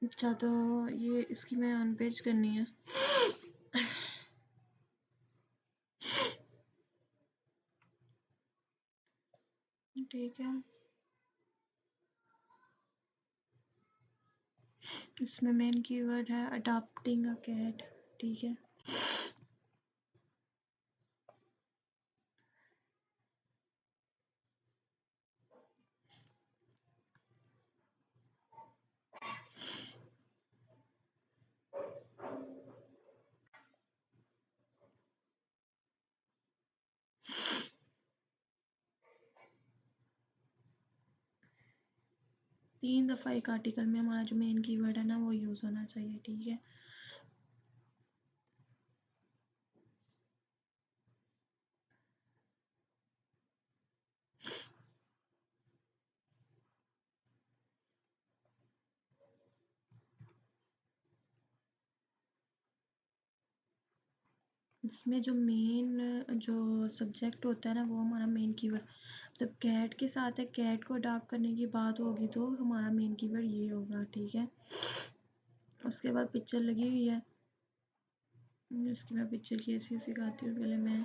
अच्छा, तो ये इसकी मैं ऑन पेज करनी है। ठीक है, इसमें मेन कीवर्ड है अडॉप्टिंग अ कैट। ठीक है, तीन दफ़ा एक आर्टिकल में हमारा जो मेन कीवर्ड है ना वो यूज़ होना चाहिए। ठीक है, इसमें जो मेन जो सब्जेक्ट होता है ना वो हमारा मेन कीवर्ड। जब कैट के साथ है, कैट को अडॉप्ट करने की बात होगी तो हमारा मेन कीवर्ड ये होगा। ठीक है, उसके बाद पिक्चर लगी हुई है, इसकी मैं पिक्चर की ऐसी सिखाती हूँ। पहले मैं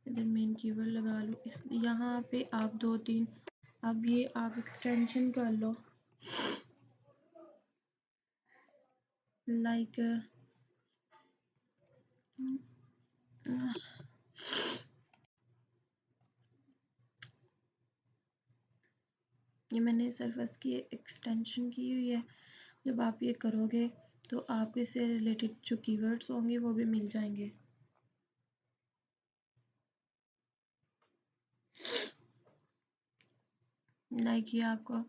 इधर मेन कीवर्ड लगा लूँ। इस यहाँ पे आप 2-3 अब ये आप एक्सटेंशन कर लो, लाइक ये मैंने सिर्फ इसकी एक्सटेंशन की हुई है। जब आप ये करोगे तो आपको इससे रिलेटेड जो कीवर्ड्स होंगे वो भी मिल जाएंगे। लाइक ये आपको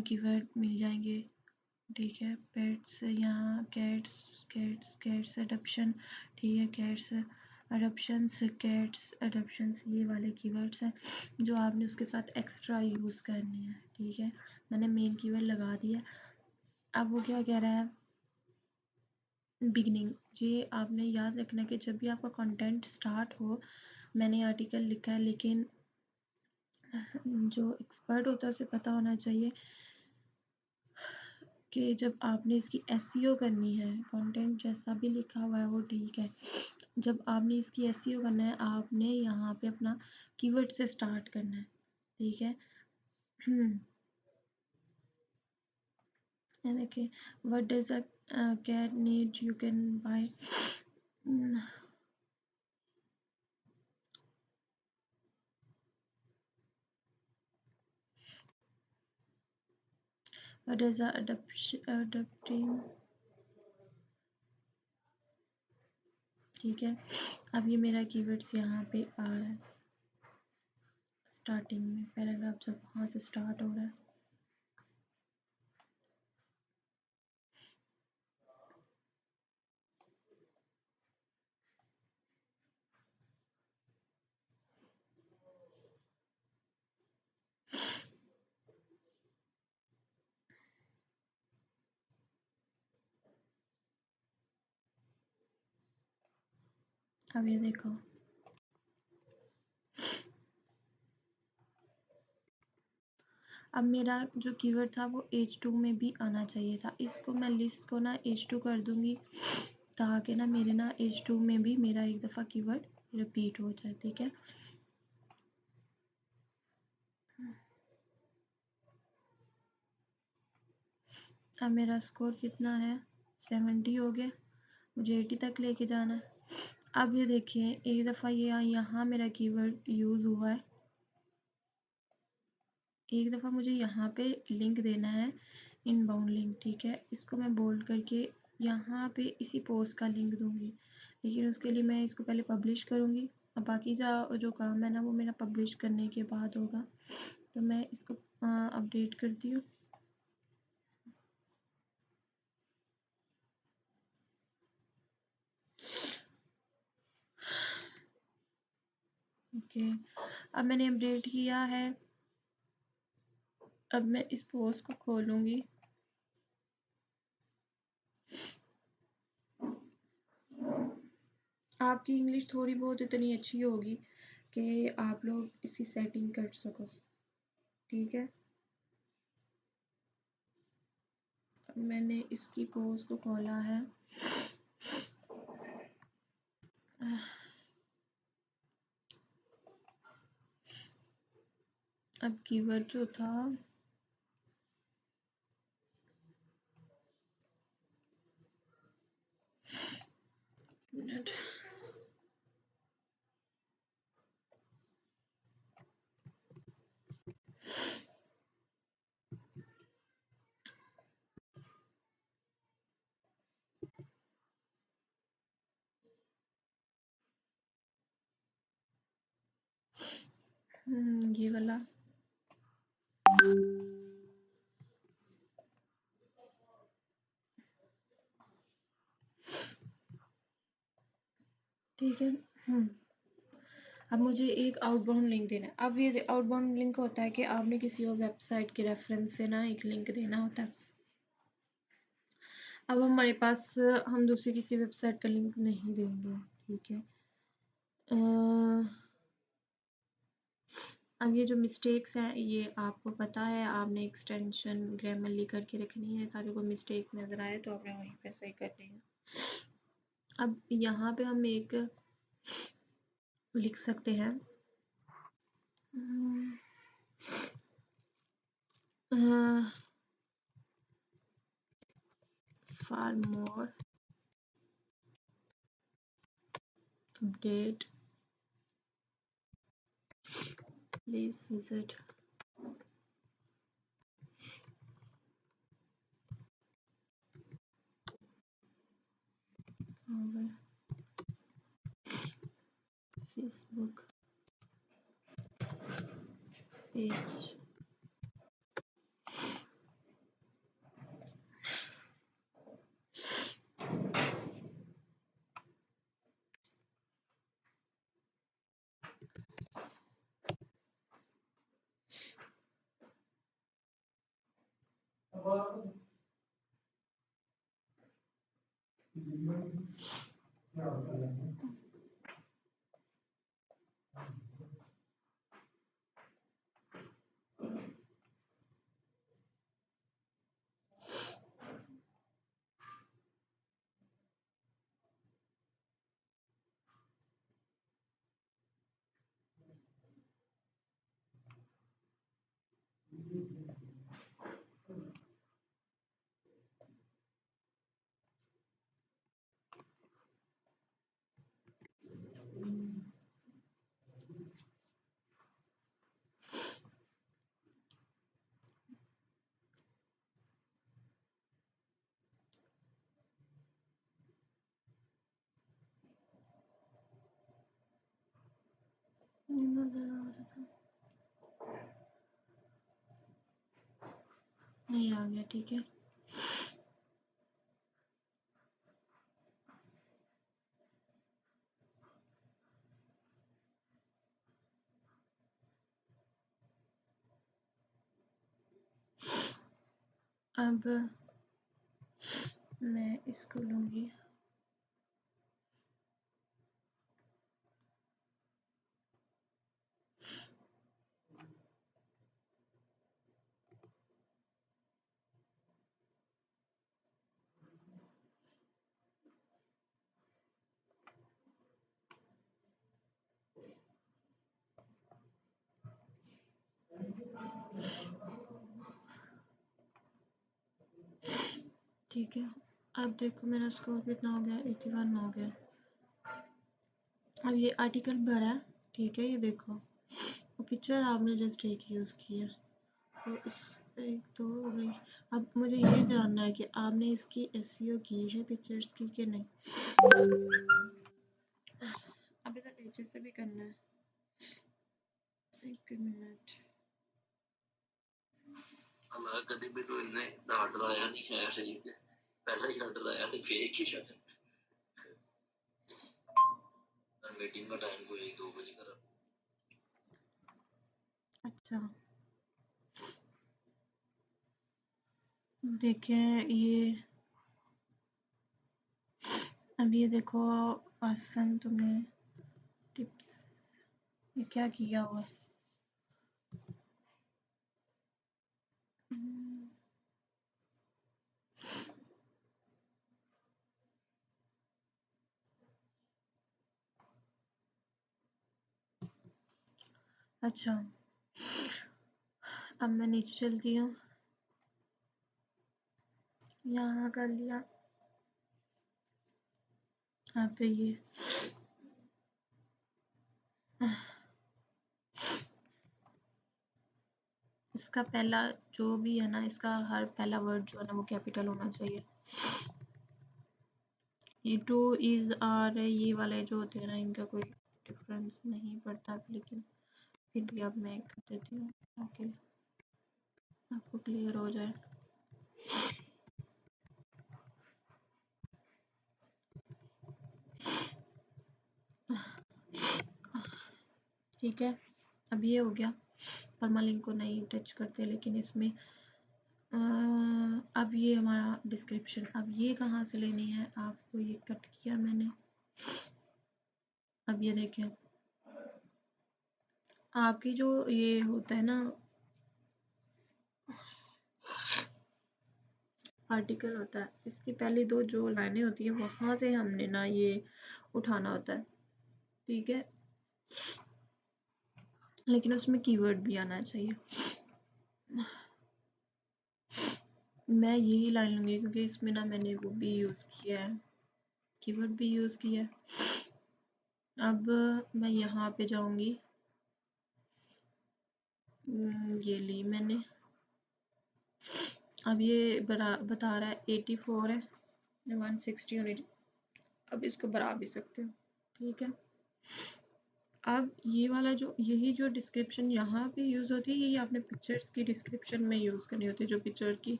कीवर्ड मिल जाएंगे। ठीक है, पेट्स, यहाँ कैट्स, कैट्स कैट्स अडॉप्शन। ठीक है, कैट्स अडॉप्शंस, कैट्स अडॉप्शंस, ये वाले कीवर्ड्स हैं जो आपने उसके साथ एक्स्ट्रा यूज़ करने हैं। ठीक है, मैंने मेन कीवर्ड लगा दिया। अब वो क्या कह रहा है, बिगनिंग। ये आपने याद रखना कि जब भी आपका कंटेंट स्टार्ट हो, मैंने आर्टिकल लिखा है लेकिन जो एक्सपर्ट होता है उसे पता होना चाहिए कि जब आपने इसकी एसईओ करनी है, कंटेंट जैसा भी लिखा हुआ है वो ठीक है, जब आपने इसकी एसईओ करना है आपने यहाँ पे अपना कीवर्ड से स्टार्ट करना है। ठीक है, देखिए, what does a cat need, you can buy. What does adopting. ठीक है, अब ये मेरा कीवर्ड्स यहाँ पे आ रहा है स्टार्टिंग में, पैराग्राफ जब वहाँ से स्टार्ट हो रहा है। अब ये देखो, अब मेरा जो कीवर्ड था वो H2 में भी आना चाहिए था। इसको मैं लिस्ट को ना H2 कर दूंगी ताकि ना मेरे ना H2 में भी मेरा एक दफ़ा कीवर्ड रिपीट हो जाए। ठीक है, अब मेरा स्कोर कितना है, 70 हो गया, मुझे 80 तक लेके जाना है। अब ये देखिए, एक दफ़ा ये यहाँ मेरा कीवर्ड यूज़ हुआ है, एक दफ़ा मुझे यहाँ पे लिंक देना है, इनबाउंड लिंक। ठीक है, इसको मैं बोल्ड करके यहाँ पे इसी पोस्ट का लिंक दूंगी, लेकिन उसके लिए मैं इसको पहले पब्लिश करूँगी। अब बाकी का जो काम है ना वो मेरा पब्लिश करने के बाद होगा, तो मैं इसको अपडेट करती हूँ। ओके, अब मैंने अपडेट किया है। अब मैं इस पोस्ट को खोलूँगी। आपकी इंग्लिश थोड़ी बहुत इतनी अच्छी होगी कि आप लोग इसकी सेटिंग कर सको, ठीक है। अब मैंने इसकी पोस्ट को खोला है। अब कीवर्ड जो था मिनट, ये वाला। ठीक है। अब मुझे एक आउटबाउंड लिंक देना है। अब ये आउटबाउंड लिंक होता है कि आपने किसी और वेबसाइट के रेफरेंस से ना एक लिंक देना होता है। अब हमारे पास हम दूसरी किसी वेबसाइट का लिंक नहीं देंगे, ठीक है। अब ये जो मिस्टेक्स हैं ये आपको पता है, आपने एक्सटेंशन ग्रामरली करके रखनी है ताकि कोई मिस्टेक नज़र आए तो आपने वहीं पे सही करनी है। अब यहाँ पे हम एक लिख सकते हैं for more update please visit our Facebook page। नहीं आ गया, ठीक है। अब मैं इसको लूँगी। ठीक है, अब देखो मेरा स्कोर कितना हो गया, 81 हो गया। अब ये आर्टिकल भरा है, ठीक है। ये देखो पिक्चर आपने जस्ट एक यूज़ की है, तो इस एक तो हो गई। अब मुझे ये जानना है कि आपने इसकी एसईओ की है पिक्चर्स की कि नहीं। अब इधर नीचे से भी करना है। एक मिनट, अल्लाह कभी भी तो इन्हें डराया नहीं है, सही है पहले ही डराया तो फेक ही शायद मीटिंग का टाइम कोई 2 बजे करा। अच्छा देखें ये, अब ये देखो आसन तुमने टिप्स ये क्या किया हुआ है। अच्छा अब मैं नीचे चलती हूँ, यहाँ कर लिया, यहाँ पे ये इसका पहला जो भी है ना, इसका हर पहला वर्ड जो है ना वो कैपिटल होना चाहिए। ये टू इज आर ये वाले जो होते हैं ना इनका कोई डिफरेंस नहीं पड़ता, लेकिन फिर भी अब मैं कर देती हूँ ताकि आपको क्लियर हो जाए। ठीक है अब ये हो गया, परमालिंक को नहीं टच करते, लेकिन इसमें अब ये हमारा डिस्क्रिप्शन, अब ये कहाँ से लेनी है आपको, ये कट किया मैंने। अब ये देखें आपकी जो ये होता है ना आर्टिकल होता है, इसकी पहली दो जो लाइनें होती है वहां से हमने ना ये उठाना होता है, ठीक है, लेकिन उसमें कीवर्ड भी आना चाहिए। मैं यही लाइन लूँगी क्योंकि इसमें ना मैंने वो भी यूज़ किया है, कीवर्ड भी यूज़ किया है। अब मैं यहाँ पे जाऊँगी, ये ली मैंने, अब ये बता रहा है 84 है, 160 होनी, अब इसको बढ़ा भी सकते हो, ठीक है। अब ये वाला जो यही जो डिस्क्रिप्शन यहाँ पे यूज़ होती है, यही आपने पिक्चर्स की डिस्क्रिप्शन में यूज़ करनी होती है, जो पिक्चर की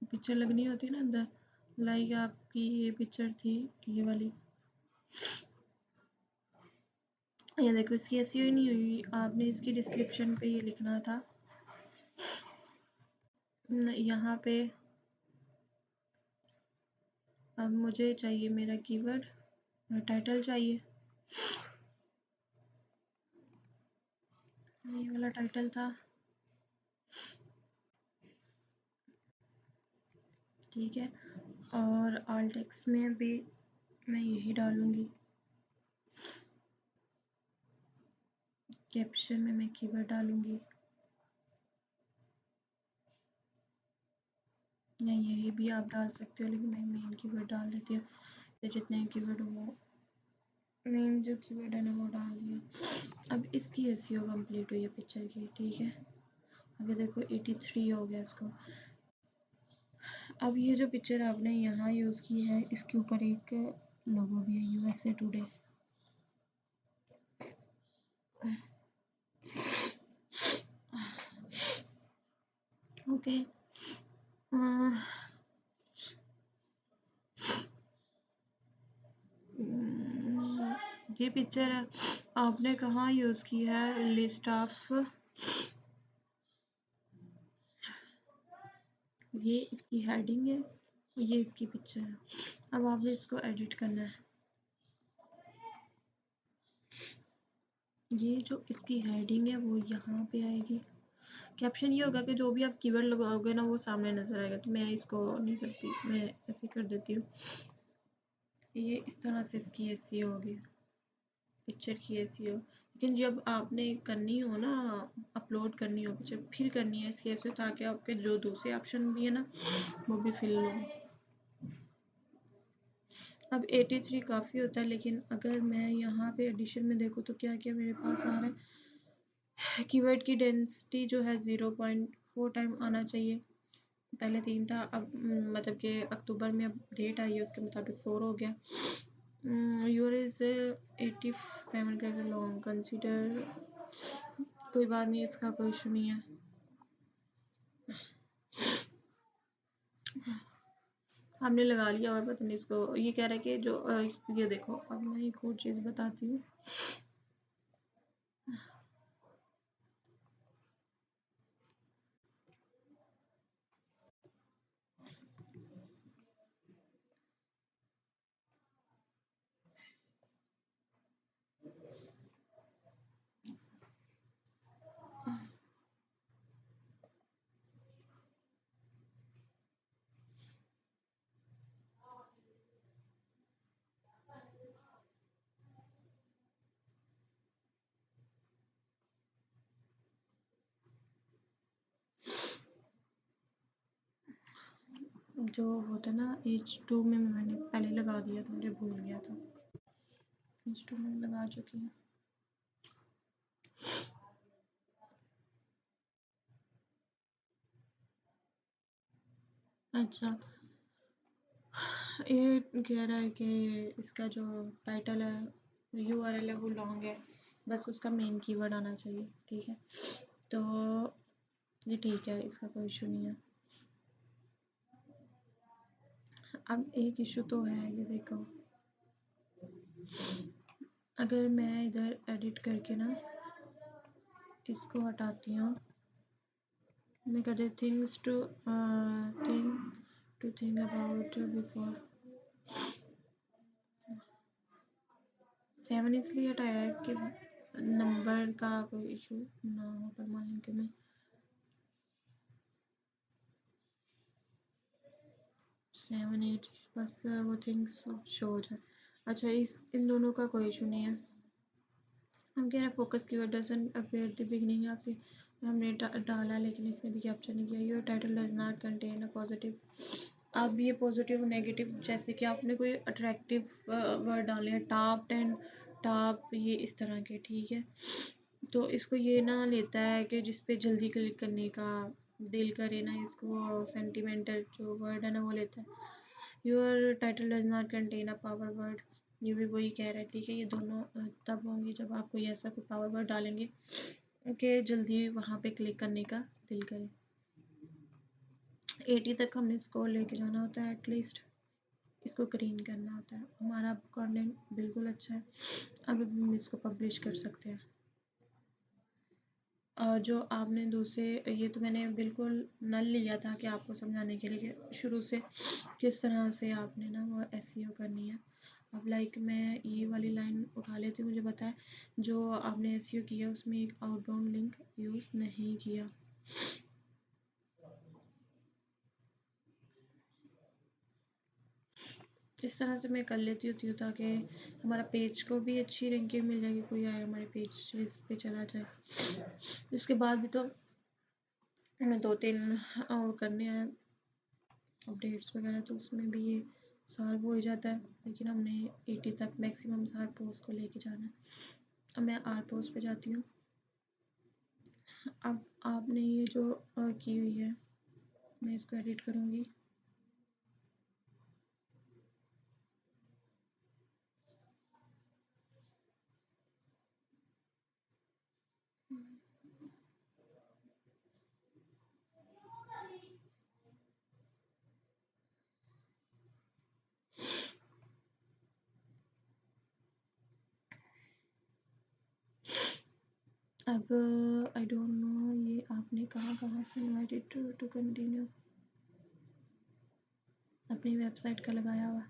पिक्चर लगनी होती है ना अंदर, लाइक आपकी ये पिक्चर थी ये वाली, ये देखो इसकी ऐसी ही नहीं हुई, आपने इसकी डिस्क्रिप्शन पे ये लिखना था, यहाँ पे अब मुझे चाहिए मेरा कीवर्ड, टाइटल चाहिए, ये वाला टाइटल था, ठीक है, और ऑल टेक्स्ट में भी मैं यही डालूंगी, कैप्शन में मैं कीवर्ड डालूंगी, या यही भी आप डाल सकते हो, लेकिन मैं मेन कीवर्ड डाल देती हूँ, या जितने कीवर्ड वो मेन जो कीवर्ड है ना वो डाल दिया। अब इसकी एसईओ कंप्लीट हुई है पिक्चर की, ठीक है, अभी देखो 83 हो गया इसको। अब ये जो पिक्चर आपने यहाँ यूज़ की है इसके ऊपर एक लोगो भी है, यूएसए टुडे, ओके। ये पिक्चर आपने कहाँ यूज़ की है, लिस्ट ऑफ, ये इसकी हेडिंग है, ये इसकी पिक्चर है, अब आपने इसको एडिट करना है, ये जो इसकी हेडिंग है वो यहाँ पे आएगी, कैप्शन ये होगा कि जो भी आप कीवर्ड लगाओगे ना वो सामने नजर आएगा, तो मैं इसको नहीं करती, मैं ऐसे कर देती हूँ, ये इस तरह से इसकी एसईओ होगी, पिक्चर की एसईओ, लेकिन जब आपने करनी हो ना, अपलोड करनी हो पिक्चर, फिर करनी है इसकी एसईओ, ताकि आपके जो दूसरे ऑप्शन भी है ना वो भी फिल हो। अब 83 काफ़ी होता है, लेकिन अगर मैं यहाँ पे एडिशन में देखूँ तो क्या क्या मेरे पास आ रहा है, कीवर्ड की डेंसिटी जो है 0.4 टाइम आना चाहिए, पहले 3 था, अब मतलब कि अक्टूबर में अब डेट आई है उसके मुताबिक 4 हो गया, योर इज 87 का लॉन्ग कंसिडर, कोई बात नहीं, इसका कोई इशू नहीं है। हमने लगा लिया और पता नहीं इसको, ये कह रहा है कि जो ये देखो, अब मैं एक और चीज़ बताती हूँ। जो होता है ना H2 में, मैंने पहले लगा दिया था, मुझे भूल गया था। H2 में लगा चुकी हूँ। अच्छा, ये कह रहा है कि इसका जो टाइटल है, URL है, वो लॉन्ग है, बस उसका मेन कीवर्ड आना चाहिए। ठीक है, तो ये ठीक है, इसका कोई इशू नहीं है। अब एक इशू तो है, ये देखो, अगर मैं इधर एडिट करके ना इसको हटाती हूँ, मैं कहते things to think about before 7 इसलिए हटाया है कि नंबर का कोई इशू ना हो, पर मान के मैं 7 8 बस वो थिंग्स शो हो जाए। अच्छा, इन दोनों का कोई इशू नहीं है। हम कह रहे हैं focus keyword doesn't appear at the beginning of the, हमने डाला लेकिन इसने भी कैप्चर नहीं किया। Your title does not contain a positive. अब ये पॉजिटिव नेगेटिव, जैसे कि आपने कोई अट्रैक्टिव वर्ड डाले हैं, टॉप 10 टॉप, ये इस तरह के, ठीक है, तो इसको ये ना लेता है कि जिस पे जल्दी क्लिक करने का दिल करे ना, इसको सेंटिमेंटल जो वर्ड है ना वो लेता है। Your title does not contain a power word, ये भी वही कह रहा है। ठीक है, ये दोनों तब होंगे जब आप कोई ऐसा कोई पावर वर्ड डालेंगे कि जल्दी वहाँ पे क्लिक करने का दिल करे। 80 तक हमने स्कोर लेके जाना होता है एटलीस्ट, इसको ग्रीन करना होता है। हमारा कंटेंट बिल्कुल अच्छा है, अब हम इसको पब्लिश कर सकते हैं। और जो आपने दूसरे, ये तो मैंने बिल्कुल नल लिया था कि आपको समझाने के लिए कि शुरू से किस तरह से आपने ना वो एसईओ करनी है। अब लाइक मैं ये वाली लाइन उठा लेती हूँ, मुझे पता है जो आपने एसईओ किया उसमें एक आउटबाउंड लिंक यूज़ नहीं किया। इस तरह से मैं कर लेती होती हूँ ताकि हमारा पेज को भी अच्छी रैंकिंग मिल जाएगी, कोई आए हमारे पेज इस पे चला जाए। इसके बाद भी तो हमें 2-3 और करने हैं अपडेट्स वगैरह, तो उसमें भी ये सॉल्व हो ही जाता है, लेकिन हमने 80 तक मैक्सिमम सार पोस्ट को लेके जाना है। अब मैं आर पोस्ट पे जाती हूँ। अब आपने ये जो की हुई है, मैं इसको एडिट करूँगी। अब आई डोंट नो ये आपने कहाँ से इनवाइटेड टू कंटिन्यू, अपनी वेबसाइट का लगाया हुआ।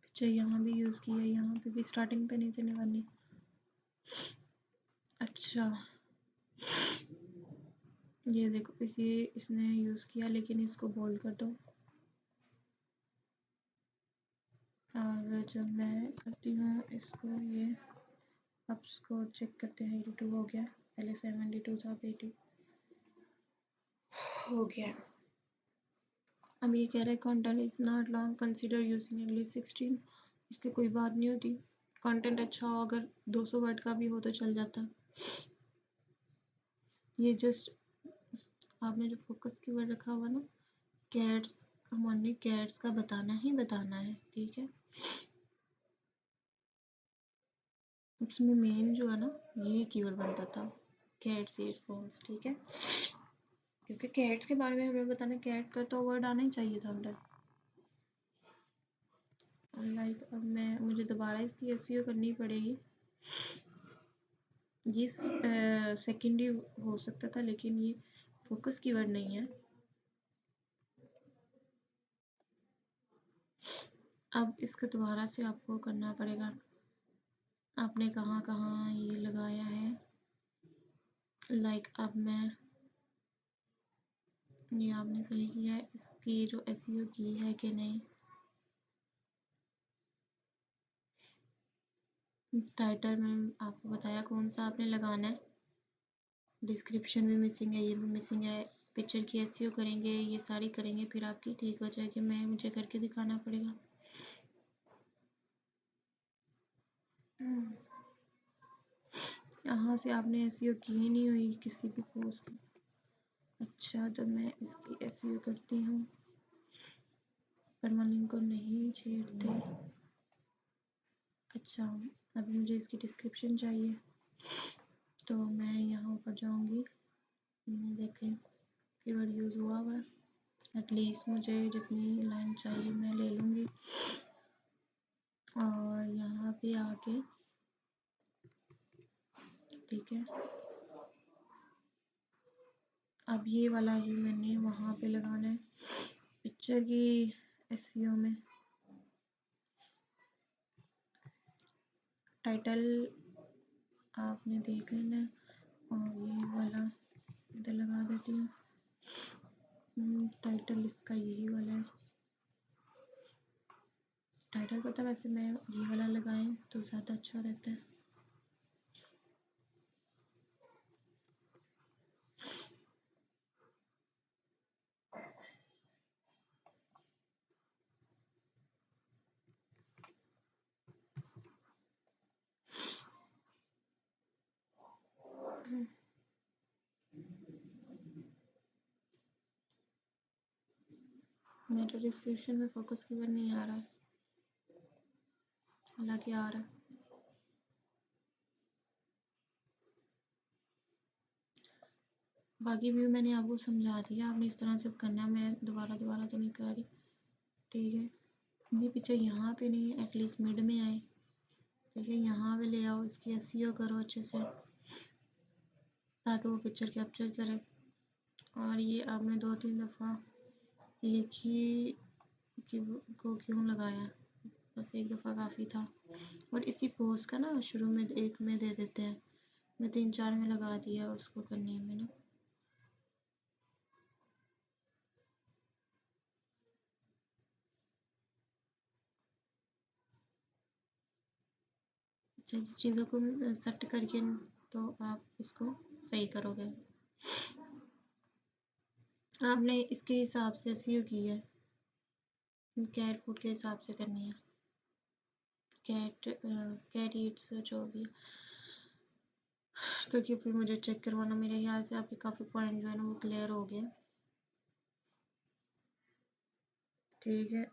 अच्छा, यहाँ भी यूज़ किया, यहाँ पे भी स्टार्टिंग पे नहीं देने वाली। अच्छा, ये देखो, इसने यूज़ किया, लेकिन इसको बोल्ड कर दो। और जब मैं करती हूँ इसको, ये अब स्कोर चेक करते हैं, 82 हो गया, पहले 72 था, अब 80 हो गया। अब ये कह रहा है content is not long, consider using at least 16। इसकी कोई बात नहीं होती, कंटेंट अच्छा हो, अगर 200 वर्ड का भी हो तो चल जाता। ये जस्ट आपने जो फोकस कीवर्ड रखा हुआ ना कैट्स, हमने कैट्स का बताना ही बताना है, ठीक है। उसमें मेन जो है ना ये कीवर्ड बनता था कैट्स ईट्स बॉल्स, ठीक है, क्योंकि कैट्स के बारे में हमें बताना, कैट का तो वर्ड आना ही चाहिए था अंदर। लाइक अब मुझे दोबारा इसकी एसईओ करनी पड़ेगी। ये सेकेंडरी हो सकता था लेकिन ये फोकस कीवर्ड नहीं है। अब इसका दोबारा से आपको करना पड़ेगा। आपने कहाँ कहाँ ये लगाया है, लाइक अब मैं ये आपने सही किया है, इसकी जो एसईओ की है कि नहीं। टाइटल में आपको बताया कौन सा आपने लगाना है, डिस्क्रिप्शन भी मिसिंग है, ये भी मिसिंग है, पिक्चर की एसईओ करेंगे, ये सारी करेंगे, फिर आपकी ठीक हो जाएगी। मुझे करके दिखाना पड़ेगा। यहाँ से आपने एसईओ की ही नहीं हुई किसी भी पोस्ट की। अच्छा तो मैं इसकी एसईओ करती हूँ, परमालिंक को नहीं छेड़ते। अच्छा अभी मुझे इसकी डिस्क्रिप्शन चाहिए, तो मैं यहाँ ऊपर जाऊँगी, देखें कीवर्ड यूज़ हुआ हुआ है, एटलीस्ट मुझे जितनी लाइन चाहिए मैं ले लूँगी। और यहाँ पे आके ठीक है, अब ये वाला ही मैंने वहाँ पे लगाना है पिक्चर की एसईओ में। टाइटल आपने देख लेना है और ये वाला इधर लगा देती हूँ। टाइटल इसका यही वाला है। टाइटल पता वैसे मैं ये वाला लगाएं तो ज़्यादा अच्छा रहता है। मेरे डिस्क्रिप्शन में फोकस कीवर्ड नहीं आ रहा है, हालांकि आ रहा है। बाकी भी मैंने आपको समझा दिया, आपने इस तरह से करना है, मैं दोबारा तो नहीं कर रही, ठीक है। ये पिक्चर यहाँ पे नहीं है, एटलीस्ट मिड में आए, ठीक है, यहाँ पे ले आओ, इसकी एसईओ करो अच्छे से ताकि वो पिक्चर कैप्चर करे। और ये आपने 2-3 दफ़ा एक ही को क्यों लगाया, बस एक दफ़ा काफ़ी था। और इसी पोस्ट का ना शुरू में एक में दे देते हैं, मैं 3-4 में लगा दिया उसको करने में ना। चीज़ों को सेट करके तो आप इसको सही करोगे। आपने इसके हिसाब से एसईओ की है, कैट फूड के हिसाब से करनी है, कैट ईट्स जो भी, क्योंकि फिर मुझे चेक करवाना। मेरे ख्याल से आपके काफ़ी पॉइंट जो है ना वो क्लियर हो गए, ठीक है।